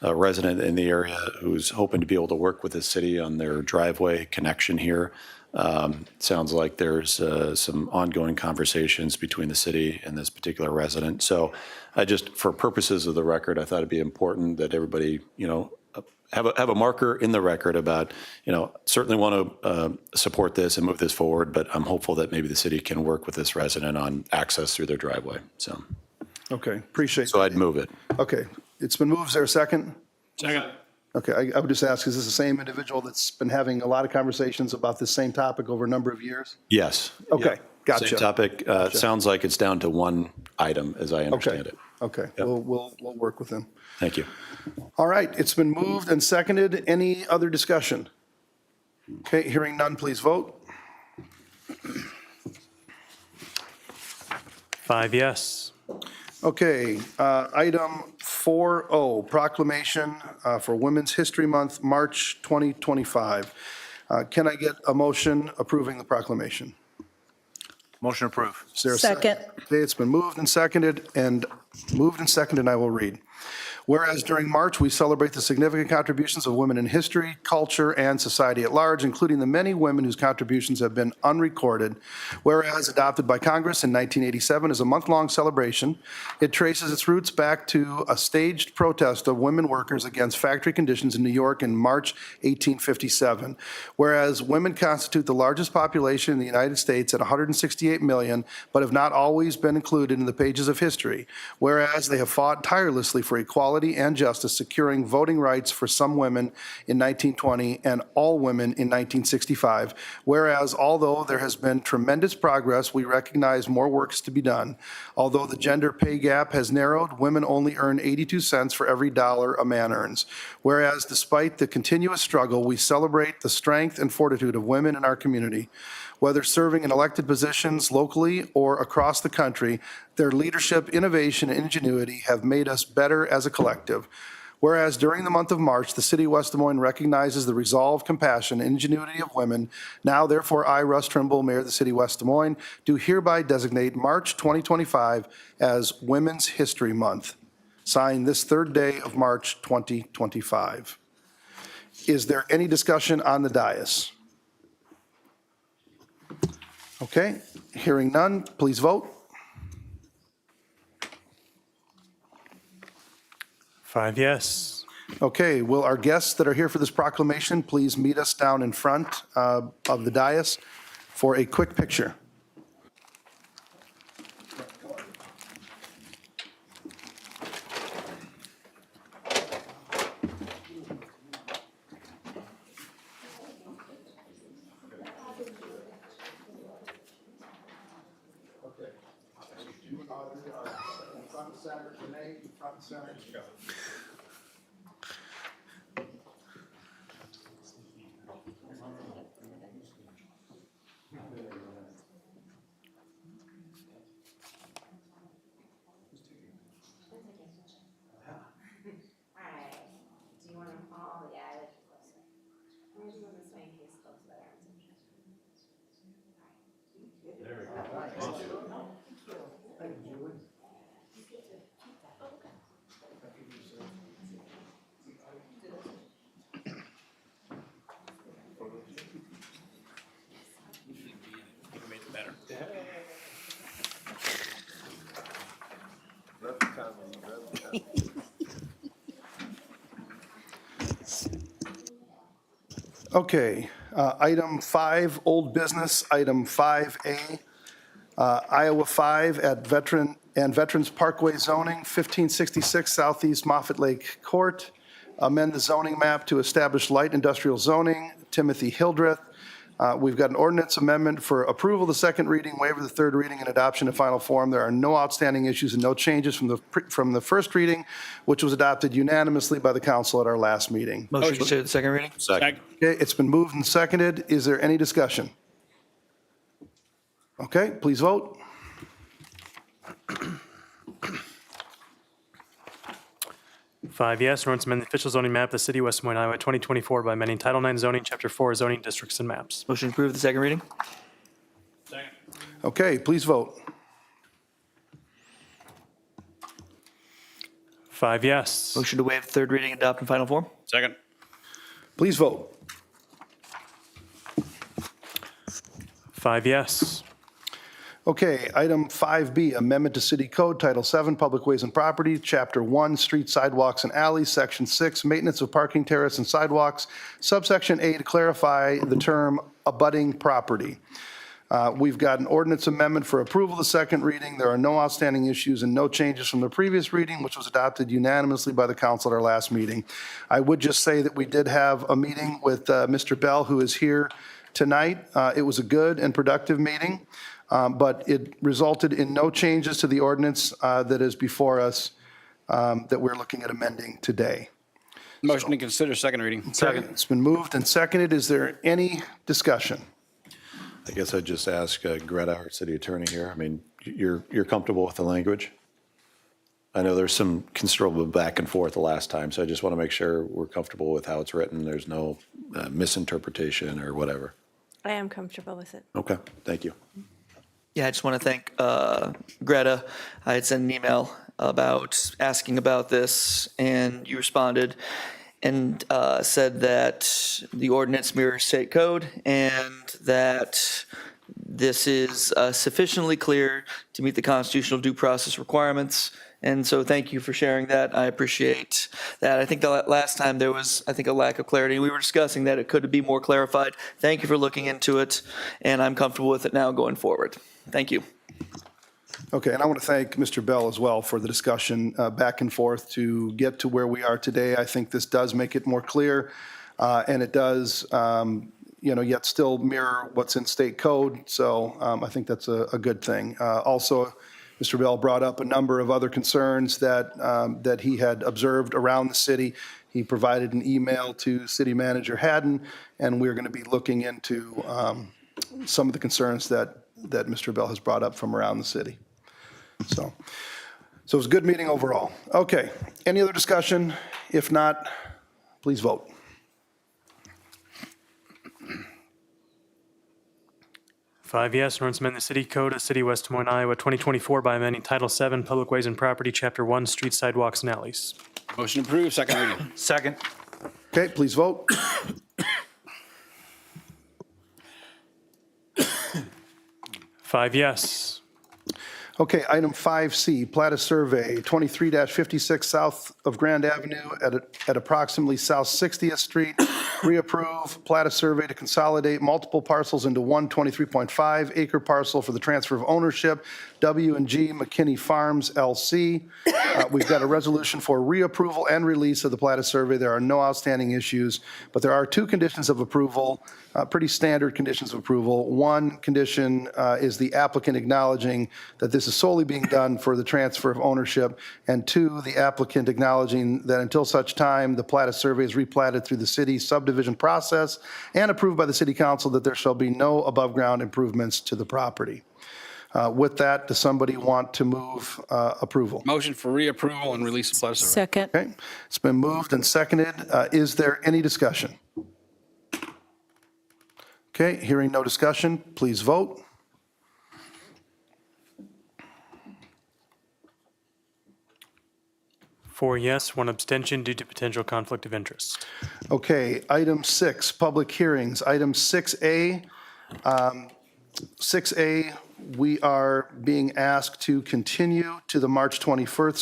Speaker 12: a resident in the area who's hoping to be able to work with the city on their driveway connection here. Sounds like there's some ongoing conversations between the city and this particular resident. So I just, for purposes of the record, I thought it'd be important that everybody, have a marker in the record about, certainly want to support this and move this forward, but I'm hopeful that maybe the city can work with this resident on access through their driveway. So
Speaker 3: Okay, appreciate
Speaker 12: so
Speaker 3: that.
Speaker 12: I'd move it.
Speaker 3: Okay, it's been moved. Is there a second?
Speaker 9: Second.
Speaker 3: Okay, I would just ask, is this the same individual that's been having a lot of conversations about this same topic over a number of years?
Speaker 12: Yes.
Speaker 3: Okay,
Speaker 12: Yep.
Speaker 3: gotcha.
Speaker 12: Same topic. Sounds like it's down to one item, as I understand it.
Speaker 3: Okay,
Speaker 12: Yep.
Speaker 3: we'll work with him.
Speaker 12: Thank you.
Speaker 3: All right, it's been moved and seconded. Any other discussion? Okay, hearing none, please vote.
Speaker 4: Five yes.
Speaker 3: Okay, item 4O, proclamation for Women's History Month, March 2025. Can I get a motion approving the proclamation?
Speaker 1: Motion approved.
Speaker 3: Is there a
Speaker 5: Second.
Speaker 3: Okay, it's been moved and seconded, and I will read. Whereas during March, we celebrate the significant contributions of women in history, culture, and society at large, including the many women whose contributions have been unrecorded. Whereas adopted by Congress in 1987 as a month-long celebration, it traces its roots back to a staged protest of women workers against factory conditions in New York in March 1857. Whereas women constitute the largest population in the United States at 168 million, but have not always been included in the pages of history. Whereas they have fought tirelessly for equality and justice, securing voting rights for some women in 1920 and all women in 1965. Whereas although there has been tremendous progress, we recognize more work is to be done. Although the gender pay gap has narrowed, women only earn 82 cents for every dollar a man earns. Whereas despite the continuous struggle, we celebrate the strength and fortitude of women in our community. Whether serving in elected positions locally or across the country, their leadership, innovation, and ingenuity have made us better as a collective. Whereas during the month of March, the city of West Des Moines recognizes the resolve, compassion, and ingenuity of women. Now, therefore, I, Russ Trimble, Mayor of the city of West Des Moines, do hereby designate March 2025 as Women's History Month. Signed this third day of March 2025. Is there any discussion on the dais? Okay, hearing none, please vote.
Speaker 4: 5 yes.
Speaker 3: Okay, will our guests that are here for this proclamation please meet us down in front of the dais for a quick picture?
Speaker 13: Do you want them all? Yeah, I like it closer. Or do you want this way in case close by our inception?
Speaker 3: Okay, item 5, old business, item 5A, Iowa 5 at Veterans Parkway zoning, 1566 Southeast Moffett Lake Court. Amend the zoning map to establish light industrial zoning, Timothy Hildreth. We've got an ordinance amendment for approval of the second reading, waiver of the third reading, and adoption in final form. There are no outstanding issues and no changes from the first reading, which was adopted unanimously by the council at our last meeting.
Speaker 8: Motion to consider the second reading?
Speaker 9: Second.
Speaker 3: Okay, it's been moved and seconded. Is there any discussion? Okay, please vote.
Speaker 4: Five yes, an ordinance to amend the official zoning map of the city of West Des Moines, Iowa, 2024 by amending Title IX zoning, Chapter 4 zoning districts and maps.
Speaker 8: Motion to approve the second reading?
Speaker 3: Okay, please vote.
Speaker 4: Five yes.
Speaker 8: Motion to waive the third reading and adopt in final form?
Speaker 9: Second.
Speaker 3: Please vote.
Speaker 4: Five yes.
Speaker 3: Okay, item 5B, amendment to City Code, Title 7, Public Ways and Property, Chapter 1, Street Sidewalks and Alleys, Section 6, Maintenance of Parking Terrace and Sidewalks, Subsection A to clarify the term abutting property. We've got an ordinance amendment for approval of the second reading. There are no outstanding issues and no changes from the previous reading, which was adopted unanimously by the council at our last meeting. I would just say that we did have a meeting with Mr. Bell, who is here tonight. It was a good and productive meeting. But it resulted in no changes to the ordinance that is before us that we're looking at amending today.
Speaker 9: Motion to consider second reading.
Speaker 3: Okay, it's been moved and seconded. Is there any discussion?
Speaker 12: I guess I'd just ask Greta, our city attorney here, I mean, you're comfortable with the language? I know there's some considerable back and forth the last time, so I just want to make sure we're comfortable with how it's written. There's no misinterpretation or whatever.
Speaker 13: I am comfortable with it.
Speaker 12: Okay, thank you.
Speaker 8: Yeah, I just want to thank Greta. I had sent an email asking about this, and you responded and said that the ordinance mirrors state code and that this is sufficiently clear to meet the constitutional due process requirements. And so thank you for sharing that. I appreciate that. I think the last time there was, a lack of clarity. We were discussing that it could be more clarified. Thank you for looking into it, and I'm comfortable with it now going forward. Thank you.
Speaker 3: Okay, and I want to thank Mr. Bell as well for the discussion back and forth to get to where we are today. I think this does make it more clear, and it does, yet still mirror what's in state code. So I think that's a good thing. Also, Mr. Bell brought up a number of other concerns that he had observed around the city. He provided an email to City Manager Haddon, and we're going to be looking into some of the concerns that Mr. Bell has brought up from around the city. So it was a good meeting overall. Okay, any other discussion? If not, please vote.
Speaker 4: Five yes, an ordinance to amend the city code of the city of West Des Moines, Iowa, 2024 by amending Title 7 Public Ways and Property, Chapter 1 Street Sidewalks and Alleys.
Speaker 9: Motion approved, second reading.
Speaker 1: Second.
Speaker 3: Okay, please vote.
Speaker 4: Five yes.
Speaker 3: Okay, item 5C, Plata Survey, 23-56 south of Grand Avenue at approximately South 60th Street. Reapprove Plata Survey to consolidate multiple parcels into one 23.5 acre parcel for the transfer of ownership, W&G McKinney Farms LC. We've got a resolution for reapproval and release of the Plata Survey. There are no outstanding issues, but there are two conditions of approval, pretty standard conditions of approval. One condition is the applicant acknowledging that this is solely being done for the transfer of ownership, and two, the applicant acknowledging that until such time the Plata Survey is replatted through the city subdivision process and approved by the city council, that there shall be no above-ground improvements to the property. With that, does somebody want to move approval?
Speaker 9: Motion for reapproval and release of Plata Survey.
Speaker 5: Second.
Speaker 3: Okay, it's been moved and seconded. Is there any discussion? Okay, hearing no discussion, please vote.
Speaker 4: Four yes, one abstention due to potential conflict of interest.
Speaker 3: Okay, item 6, public hearings. Item 6A. 6A, we are being asked to continue to the March 24th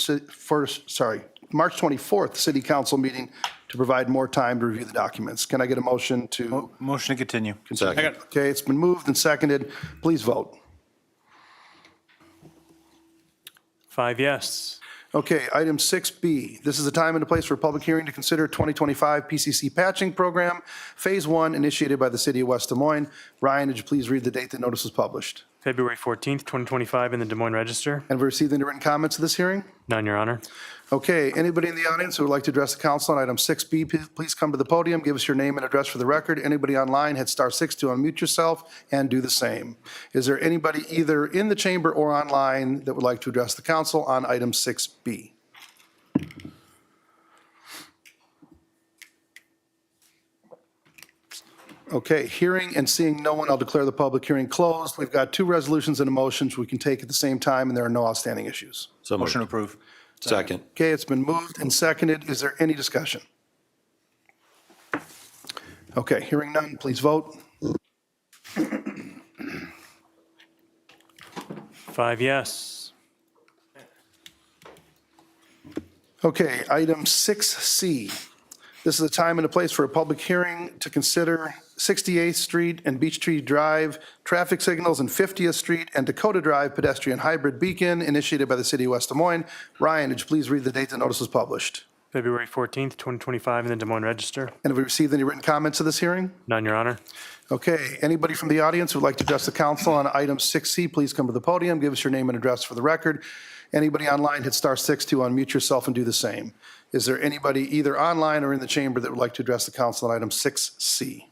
Speaker 3: City Council meeting to provide more time to review the documents. Can I get a motion to?
Speaker 1: Motion to continue.
Speaker 2: Second.
Speaker 3: Okay, it's been moved and seconded. Please vote.
Speaker 4: 5 yes.
Speaker 3: Okay, item 6B. This is a time and a place for a public hearing to consider 2025 PCC patching program, Phase 1, initiated by the city of West Des Moines. Ryan, would you please read the date the notice was published?
Speaker 4: February 14th, 2025 in the Des Moines Register.
Speaker 3: And have we received any written comments to this hearing?
Speaker 4: None, Your Honor.
Speaker 3: Okay, anybody in the audience who would like to address the council on item 6B, please come to the podium, give us your name and address for the record. Anybody online, hit *6 to unmute yourself and do the same. Is there anybody either in the chamber or online that would like to address the council on item 6B? Okay, hearing and seeing no one, I'll declare the public hearing closed. We've got two resolutions and a motion we can take at the same time, and there are no outstanding issues.
Speaker 12: So moved.
Speaker 1: Motion to approve.
Speaker 12: Second.
Speaker 3: Okay, it's been moved and seconded. Is there any discussion? Okay, hearing none, please vote.
Speaker 4: 5 yes.
Speaker 3: Okay, item 6C. This is a time and a place for a public hearing to consider 68th Street and Beech Tree Drive traffic signals and 50th Street and Dakota Drive pedestrian hybrid beacon initiated by the city of West Des Moines. Ryan, would you please read the date the notice was published?
Speaker 4: February 14th, 2025 in the Des Moines Register.
Speaker 3: And have we received any written comments to this hearing?
Speaker 4: None, Your Honor.
Speaker 3: Okay, anybody from the audience who would like to address the council on item 6C, please come to the podium, give us your name and address for the record. Anybody online, hit *6 to unmute yourself and do the same. Is there anybody either online or in the chamber that would like to address the council on item 6C?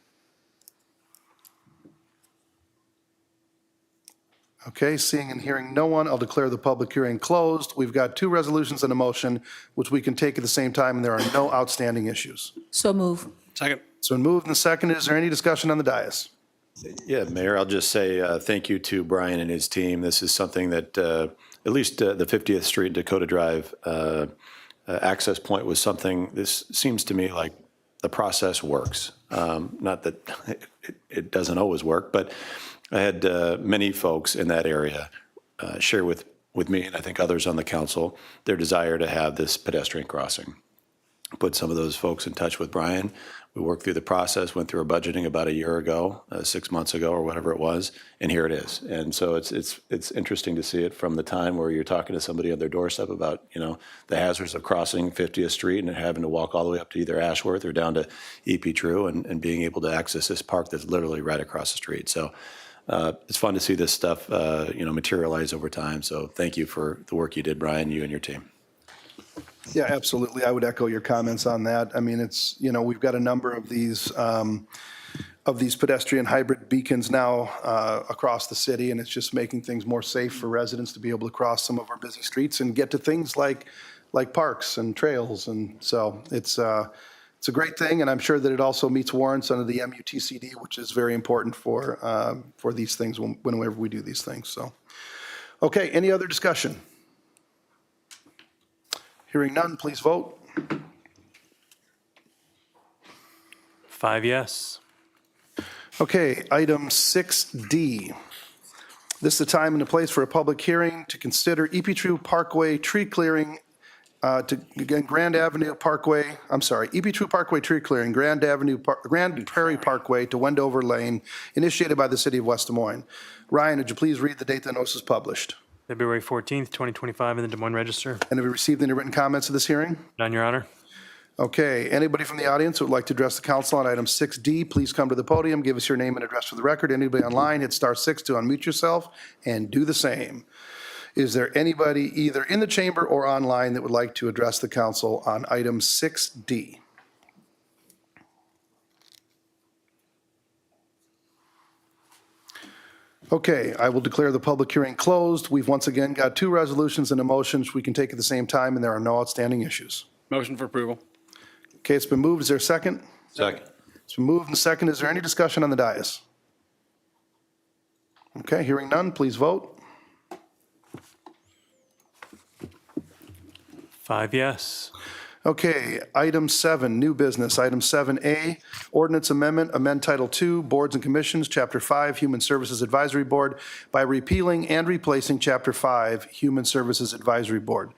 Speaker 3: Okay, seeing and hearing no one, I'll declare the public hearing closed. We've got two resolutions and a motion, which we can take at the same time, and there are no outstanding issues.
Speaker 5: So move.
Speaker 9: Second.
Speaker 3: It's been moved and seconded. Is there any discussion on the dais?
Speaker 12: Yeah, Mayor, I'll just say thank you to Brian and his team. This is something that at least the 50th Street Dakota Drive access point was something, this seems to me like the process works. Not that it doesn't always work, but I had many folks in that area share with me, and I think others on the council, their desire to have this pedestrian crossing. Put some of those folks in touch with Brian. We worked through the process, went through our budgeting about a year ago, 6 months ago, or whatever it was, and here it is. And so it's interesting to see it from the time where you're talking to somebody on their doorstep about, you know, the hazards of crossing 50th Street and having to walk all the way up to either Ashworth or down to E.P. True and being able to access this park that's literally right across the street. So it's fun to see this stuff, materialize over time. So thank you for the work you did, Brian, you and your team.
Speaker 3: Yeah, absolutely. I would echo your comments on that. I mean, it's, we've got a number of these pedestrian hybrid beacons now across the city, and it's just making things more safe for residents to be able to cross some of our busy streets and get to things like parks and trails. And so it's a great thing, and I'm sure that it also meets warrants under the MUTCD, which is very important for these things whenever we do these things. So, okay, any other discussion? Hearing none, please vote.
Speaker 4: 5 yes.
Speaker 3: Okay, item 6D. This is the time and the place for a public hearing to consider EP Tree Parkway tree clearing EP Tree Parkway tree clearing, Grand Prairie Parkway to Wendover Lane, initiated by the city of West Des Moines. Ryan, would you please read the date the notice is published?
Speaker 4: February 14th, 2025 in the Des Moines Register.
Speaker 3: And have we received any written comments of this hearing?
Speaker 4: None, Your Honor.
Speaker 3: Okay, anybody from the audience who would like to address the council on item 6D, please come to the podium, give us your name and address for the record. Anybody online, hit *6 to unmute yourself and do the same. Is there anybody either in the chamber or online that would like to address the council on item 6D? Okay, I will declare the public hearing closed. We've once again got 2 resolutions and a motion we can take at the same time, and there are no outstanding issues.
Speaker 9: Motion for approval.
Speaker 3: Okay, it's been moved. Is there a second?
Speaker 2: Second.
Speaker 3: It's been moved and second. Is there any discussion on the dais? Okay, hearing none, please vote.
Speaker 4: 5 yes.
Speaker 3: Okay, item 7, new business. Item 7A, ordinance amendment, amend Title II, Boards and Commissions, Chapter 5, Human Services Advisory Board, by repealing and replacing Chapter 5, Human Services Advisory Board.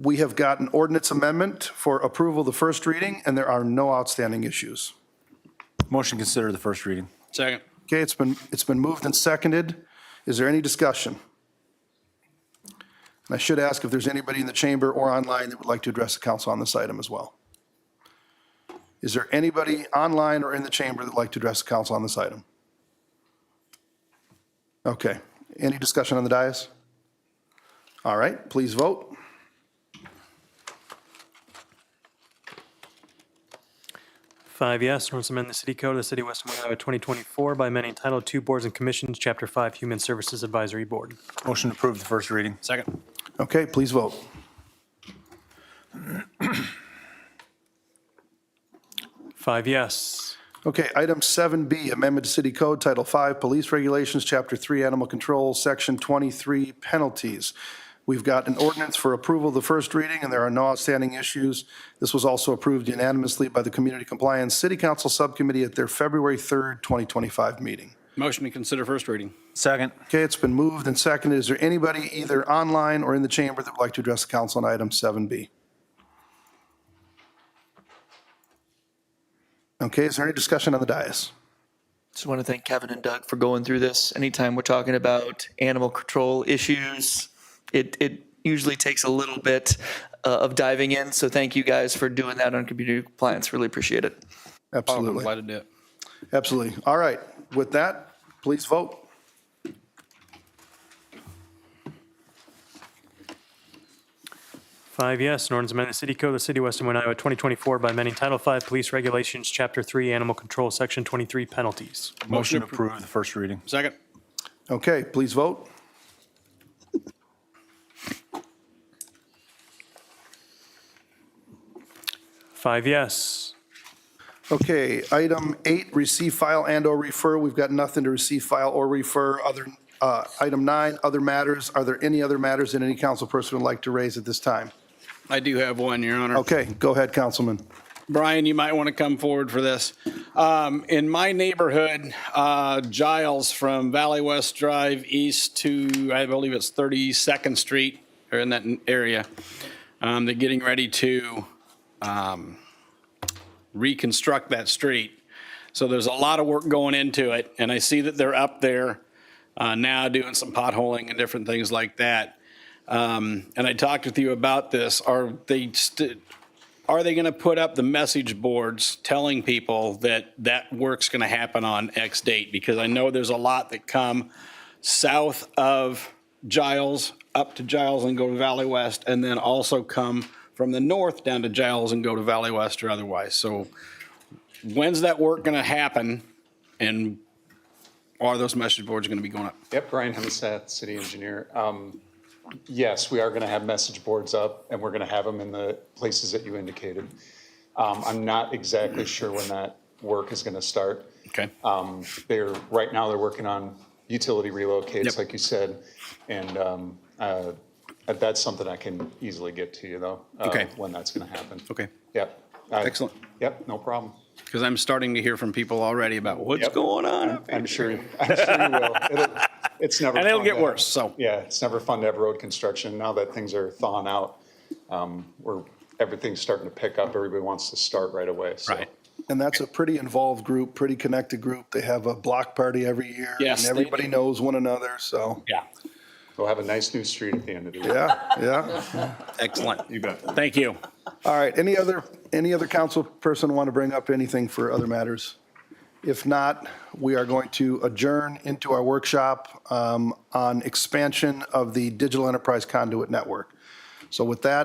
Speaker 3: We have got an ordinance amendment for approval the first reading, and there are no outstanding issues.
Speaker 1: Motion to consider the first reading.
Speaker 9: Second.
Speaker 3: Okay, it's been moved and seconded. Is there any discussion? And I should ask if there's anybody in the chamber or online that would like to address the council on this item as well. Is there anybody online or in the chamber that would like to address the council on this item? Okay, any discussion on the dais? All right, please vote.
Speaker 4: 5 yes. Ordinance amend the city code of the city of West Des Moines, Iowa, 2024 by amending Title II Boards and Commissions, Chapter 5, Human Services Advisory Board.
Speaker 1: Motion to approve the first reading.
Speaker 9: Second.
Speaker 3: Okay, please vote.
Speaker 4: 5 yes.
Speaker 3: Okay, item 7B, amendment to city code, Title 5, Police Regulations, Chapter 3, Animal Control, Section 23, Penalties. We've got an ordinance for approval the first reading, and there are no outstanding issues. This was also approved unanimously by the Community Compliance City Council Subcommittee at their February 3rd, 2025 meeting.
Speaker 9: Motion to consider first reading.
Speaker 1: Second.
Speaker 3: Okay, it's been moved and seconded. Is there anybody either online or in the chamber that would like to address the council on item 7B? Okay, is there any discussion on the dais?
Speaker 8: Just want to thank Kevin and Doug for going through this. Anytime we're talking about animal control issues, it usually takes a little bit of diving in. So thank you guys for doing that on community compliance. Really appreciate it.
Speaker 3: Absolutely.
Speaker 9: I'm glad to do it.
Speaker 3: Absolutely. All right. With that, please vote.
Speaker 4: Five yes. An ordinance amend the city code of the city of West Des Moines, Iowa, 2024 by amending Title 5 Police Regulations, Chapter 3, Animal Control, Section 23, Penalties.
Speaker 1: Motion to approve the first reading.
Speaker 9: Second.
Speaker 3: Okay, please vote.
Speaker 4: Five yes.
Speaker 3: Okay, item 8, receive, file, and/or refer. We've got nothing to receive, file, or refer. Item 9, other matters. Are there any other matters that any council person would like to raise at this time?
Speaker 9: I do have one, Your Honor.
Speaker 3: Okay, go ahead, Councilman.
Speaker 9: Brian, you might want to come forward for this. In my neighborhood, Giles from Valley West Drive east to, I believe it's 32nd Street, or in that area, they're getting ready to reconstruct that street. So there's a lot of work going into it, and I see that they're up there now doing some potholing and different things like that. And I talked with you about this. Are they going to put up the message boards telling people that that work's going to happen on X date? Because I know there's a lot that come south of Giles, up to Giles and go to Valley West, and then also come from the north down to Giles and go to Valley West or otherwise. So when's that work going to happen, and are those message boards going to be going up?
Speaker 14: Yep, Brian Hemseth, city engineer. Yes, we are going to have message boards up, and we're going to have them in the places that you indicated. I'm not exactly sure when that work is going to start.
Speaker 9: Okay.
Speaker 14: Right now they're working on utility relocates,
Speaker 9: Yep.
Speaker 14: like you said, and that's something I can easily get to you though.
Speaker 9: Okay.
Speaker 14: When that's going to happen.
Speaker 9: Okay.
Speaker 14: Yep.
Speaker 9: Excellent.
Speaker 14: Yep, no problem.
Speaker 9: Because I'm starting to hear from people already about what's
Speaker 14: Yep.
Speaker 9: going on.
Speaker 14: I'm sure you will. It's never.
Speaker 9: And it'll
Speaker 14: fun
Speaker 9: get
Speaker 14: to-
Speaker 9: worse, so.
Speaker 14: Yeah, it's never fun to have road construction. Now that things are thawing out, everything's starting to pick up. Everybody wants to start right away, so.
Speaker 9: Right.
Speaker 3: And that's a pretty involved group, pretty connected group. They have a block party every year.
Speaker 9: Yes,
Speaker 3: And
Speaker 9: they
Speaker 3: everybody
Speaker 9: do.
Speaker 3: knows one another, so,
Speaker 9: Yeah,
Speaker 14: We'll have a nice new street at the end of the year.
Speaker 3: yeah.
Speaker 9: excellent.
Speaker 14: You bet.
Speaker 9: Thank you.
Speaker 3: All right, any other council person want to bring up anything for other matters? If not, we are going to adjourn into our workshop on expansion of the Digital Enterprise Conduit Network. So with that,